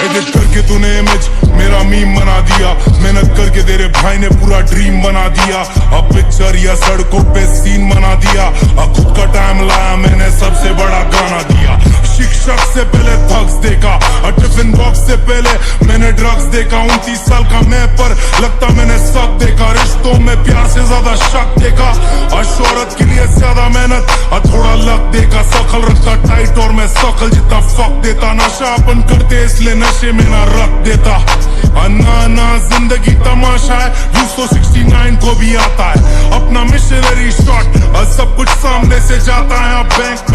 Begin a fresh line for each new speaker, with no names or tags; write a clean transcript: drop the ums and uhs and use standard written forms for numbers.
Edit करके तूने image मेरा मीम बना दिया, मेहनत करके तेरे भाई ने पूरा ड्रीम बना दिया। अब पिक्चर या सड़कों पे सीन बना दिया, अब खुद का टाइम लाया मैंने सबसे बड़ा गाना दिया। शिक्षक से पहले थग्स देखा और टिफिन बॉक्स से पहले मैंने ड्रग्स देखा। 29 साल का मैं पर लगता मैंने सब देखा, रिश्तों में प्यार से ज्यादा शक देखा और शोहरत के लिए ज्यादा मेहनत और थोड़ा लक देखा। शकल रखता टाइट और मैं शकल जितना फक देता, नशा अपन करते इसलिए नशे में ना रख देता। ना जिंदगी तमाशा है, यूज तो 69 को भी आता है अपना मिशनरी शॉट और सब कुछ सामने से जाता है। बैंक में